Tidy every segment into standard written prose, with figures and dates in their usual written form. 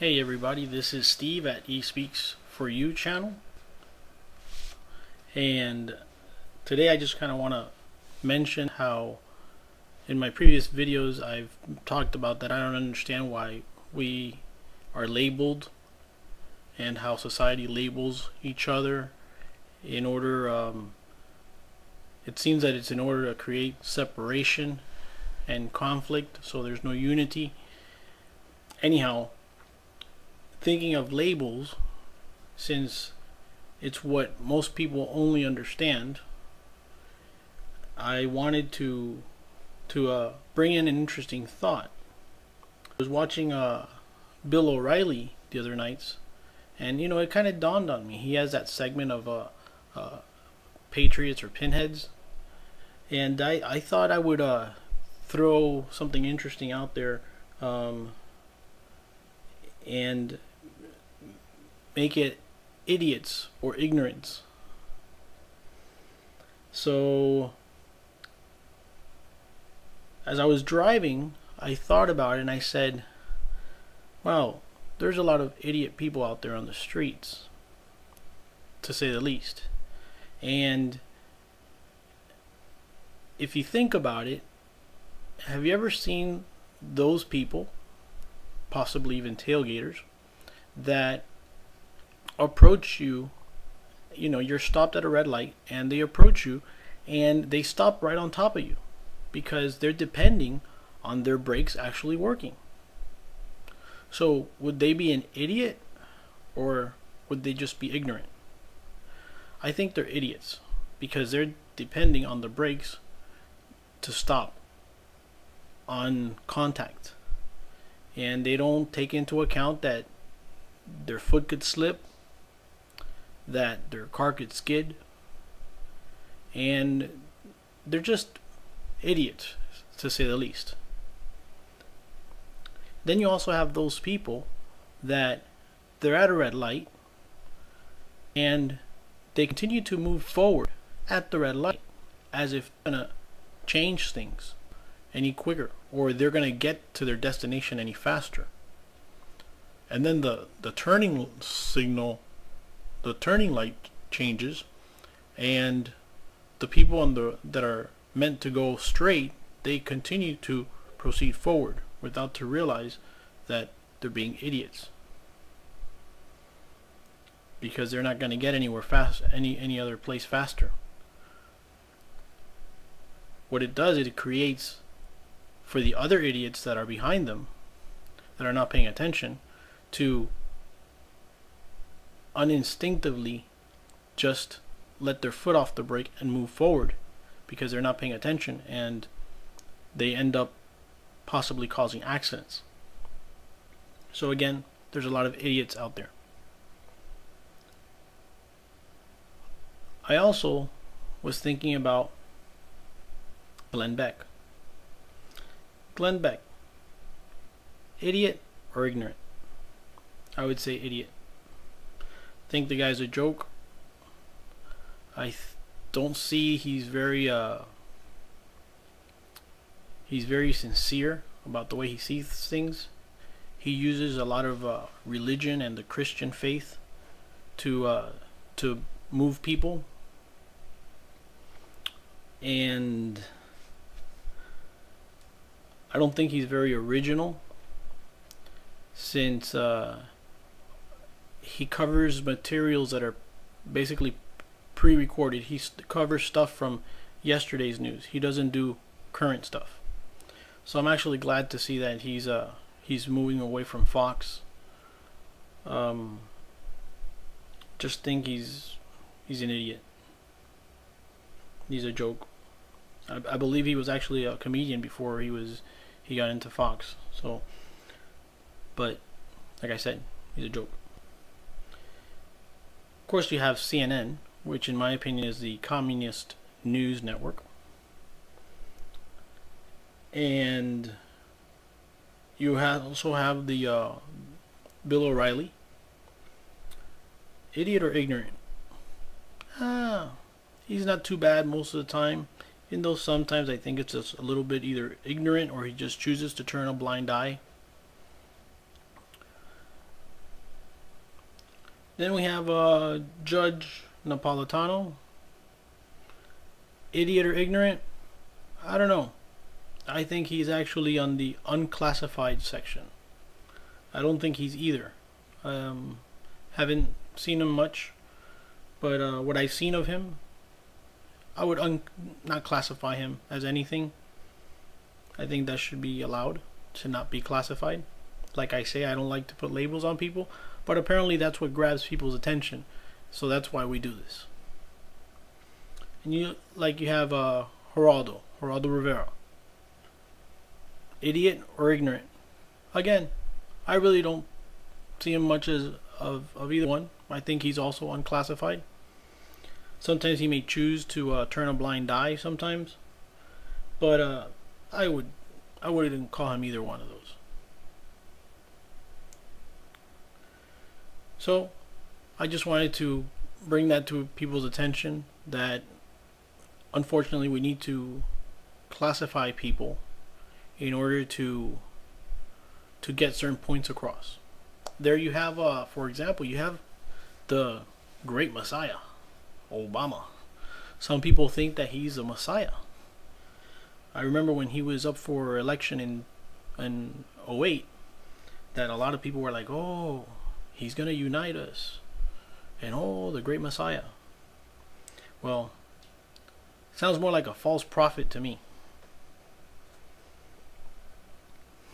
Hey everybody, this is Steve at eSpeaks for You channel, and today I just kind of want to mention how in my previous videos I've talked about that I don't understand why we are labeled and how society labels each other in order, it seems that it's in order to create separation and conflict, so there's no unity. Anyhow, thinking of labels, since it's what most people only understand, I wanted to bring in an interesting thought. I was watching Bill O'Reilly the other nights, and it kind of dawned on me. He has that segment of Patriots or Pinheads, and I thought I would throw something interesting out there, and make it idiots or ignorance. So as I was driving, I thought about it and I said, wow, there's a lot of idiot people out there on the streets, to say the least. And if you think about it, have you ever seen those people, possibly even tailgaters, that approach you? You're stopped at a red light and they approach you and they stop right on top of you because they're depending on their brakes actually working. So would they be an idiot or would they just be ignorant? I think they're idiots because they're depending on the brakes to stop on contact, and they don't take into account that their foot could slip, that their car could skid, and they're just idiots, to say the least. Then you also have those people that they're at a red light and they continue to move forward at the red light as if they're gonna change things any quicker or they're gonna get to their destination any faster. And then the turning signal, the turning light changes, and the people that are meant to go straight, they continue to proceed forward without to realize that they're being idiots because they're not going to get anywhere fast, any other place faster. What it does is it creates for the other idiots that are behind them, that are not paying attention, to uninstinctively just let their foot off the brake and move forward because they're not paying attention, and they end up possibly causing accidents. So again, there's a lot of idiots out there. I also was thinking about Glenn Beck. Glenn Beck, idiot or ignorant? I would say idiot. Think the guy's a joke. I don't see he's very sincere about the way he sees things. He uses a lot of religion and the Christian faith to move people, and I don't think he's very original, since he covers materials that are basically pre-recorded. He covers stuff from yesterday's news. He doesn't do current stuff. So I'm actually glad to see that he's moving away from Fox. Just think he's an idiot. He's a joke. I believe he was actually a comedian before he got into Fox. So, but like I said, he's a joke. Of course, you have CNN, which in my opinion is the communist news network, and you also have the Bill O'Reilly. Idiot or ignorant? He's not too bad most of the time, even though sometimes I think it's just a little bit either ignorant or he just chooses to turn a blind eye. Then we have Judge Napolitano. Idiot or ignorant? I don't know. I think he's actually on the unclassified section. I don't think he's either. Haven't seen him much, but what I've seen of him, I would not classify him as anything. I think that should be allowed to not be classified. Like I say, I don't like to put labels on people, but apparently that's what grabs people's attention. So that's why we do this. And you have Geraldo Rivera. Idiot or ignorant? Again, I really don't see him much of either one. I think he's also unclassified. Sometimes he may choose to turn a blind eye sometimes, but I wouldn't call him either one of those. So I just wanted to bring that to people's attention that unfortunately we need to classify people in order to get certain points across. There you have, for example, you have the great Messiah, Obama. Some people think that he's a Messiah. I remember when he was up for election in 08, that a lot of people were like, oh, he's going to unite us. And oh, the great Messiah. Well, sounds more like a false prophet to me.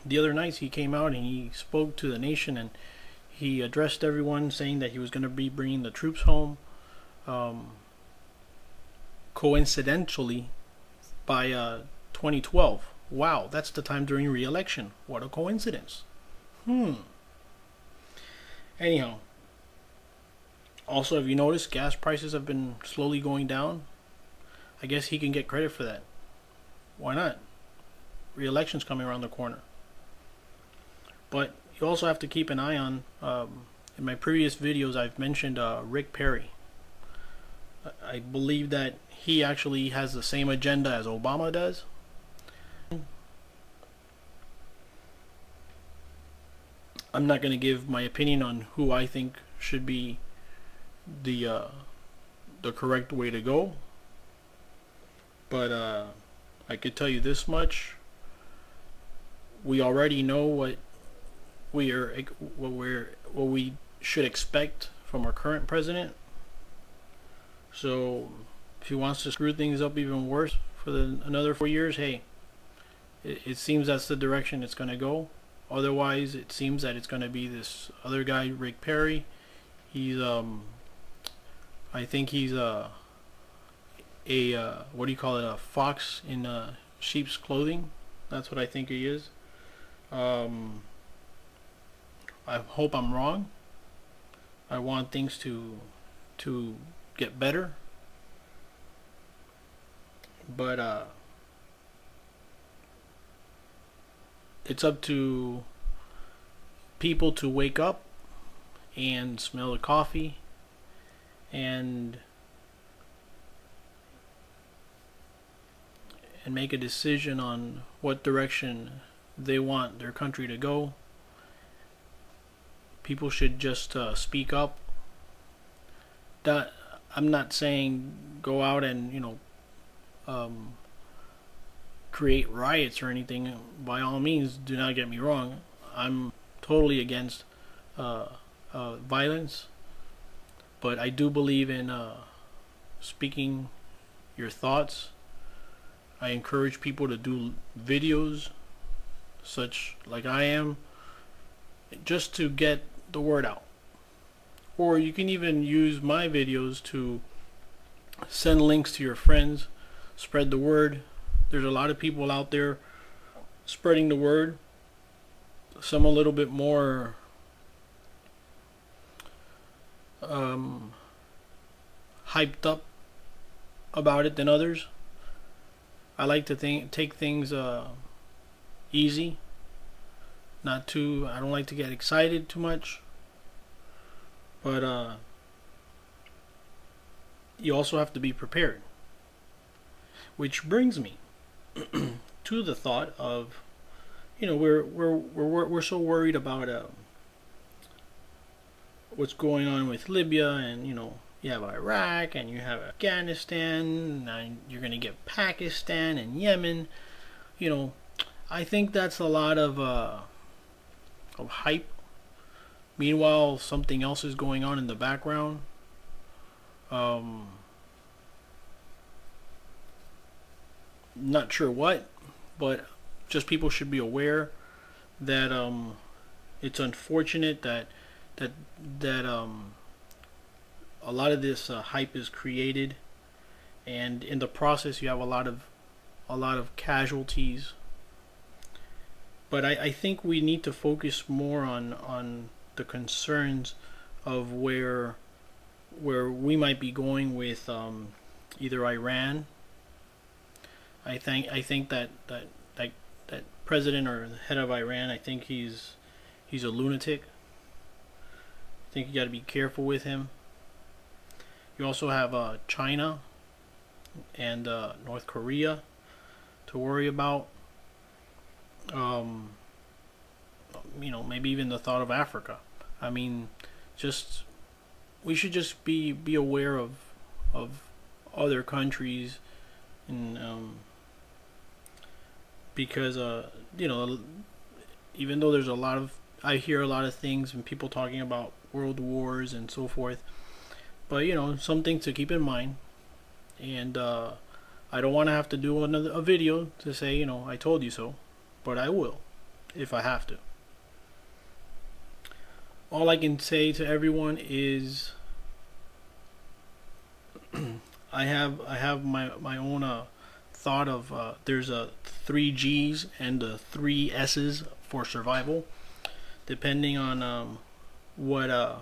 The other night he came out and he spoke to the nation and he addressed everyone saying that he was going to be bringing the troops home. Coincidentally, by 2012. Wow, that's the time during re-election. What a coincidence. Anyhow, also, have you noticed gas prices have been slowly going down? I guess he can get credit for that. Why not? Re-election's coming around the corner. But you also have to keep an eye on, in my previous videos I've mentioned Rick Perry. I believe that he actually has the same agenda as Obama does. I'm not going to give my opinion on who I think should be the correct way to go. But I could tell you this much: we already know what we should expect from our current president. So if he wants to screw things up even worse for another 4 years, hey, it seems that's the direction it's going to go. Otherwise, it seems that it's going to be this other guy, Rick Perry. He's I think he's a what do you call it? A fox in sheep's clothing. That's what I think he is. I hope I'm wrong. I want things to get better. But it's up to people to wake up and smell the coffee and make a decision on what direction they want their country to go. People should just speak up. That I'm not saying go out and create riots or anything. By all means, do not get me wrong. I'm totally against violence, but I do believe in speaking your thoughts. I encourage people to do videos such like I am, just to get the word out. Or you can even use my videos to send links to your friends, spread the word. There's a lot of people out there spreading the word. Some a little bit more hyped up about it than others. I like to take things easy. I don't like to get excited too much. But you also have to be prepared. Which brings me to the thought of, we're so worried about what's going on with Libya, and you have Iraq and you have Afghanistan, and you're going to get Pakistan and Yemen. I think that's a lot of hype. Meanwhile, something else is going on in the background. Not sure what, but just people should be aware that it's unfortunate that a lot of this hype is created, and in the process you have a lot of casualties. But I think we need to focus more on the concerns of where we might be going with either Iran. I think that president or the head of Iran, I think he's a lunatic. I think you got to be careful with him. You also have China and North Korea to worry about. Maybe even the thought of Africa. I mean, we should just be aware of other countries, and because even though there's I hear a lot of things and people talking about world wars and so forth, but something to keep in mind. And I don't want to have to do a video to say I told you so, but I will if I have to. All I can say to everyone is I have my own thought of there's a 3 G's and 3 S's for survival, depending on what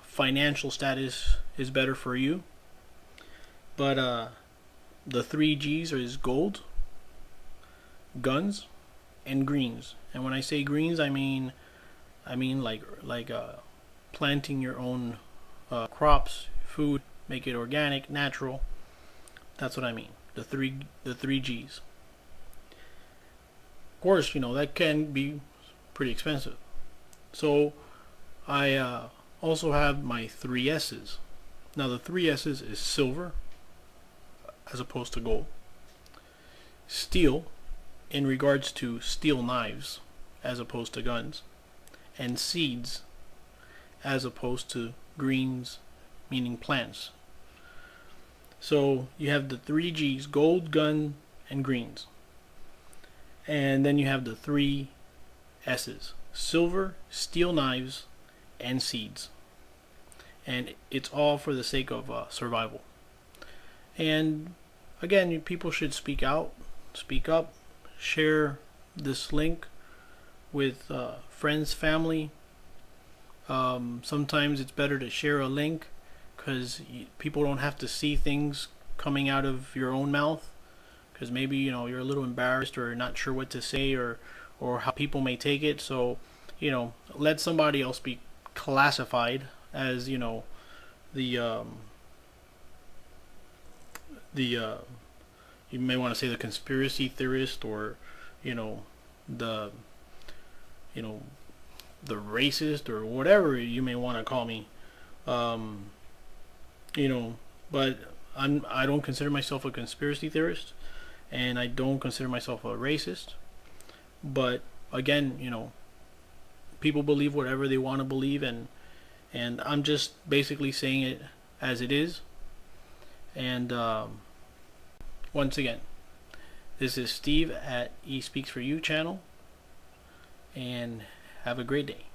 financial status is better for you. But the 3 G's is gold, guns, and greens. And when I say greens, I mean like planting your own crops, food, make it organic, natural. That's what I mean. The three G's. Of course, that can be pretty expensive. So I also have my 3 S's. Now the 3 S's is silver as opposed to gold. Steel, in regards to steel knives as opposed to guns. And seeds as opposed to greens, meaning plants. So you have the 3 G's, gold, gun, and greens. And then you have the 3 S's, silver, steel knives, and seeds. And it's all for the sake of survival. And again, people should speak out, speak up, share this link with friends, family. Sometimes it's better to share a link because people don't have to see things coming out of your own mouth, because maybe you're a little embarrassed or not sure what to say, or how people may take it. So let somebody else be classified as the you may want to say the conspiracy theorist, or the the racist, or whatever you may want to call me. But I don't consider myself a conspiracy theorist, and I don't consider myself a racist. But again, people believe whatever they want to believe, and I'm just basically saying it as it is. And once again, this is Steve at E Speaks For You channel, and have a great day.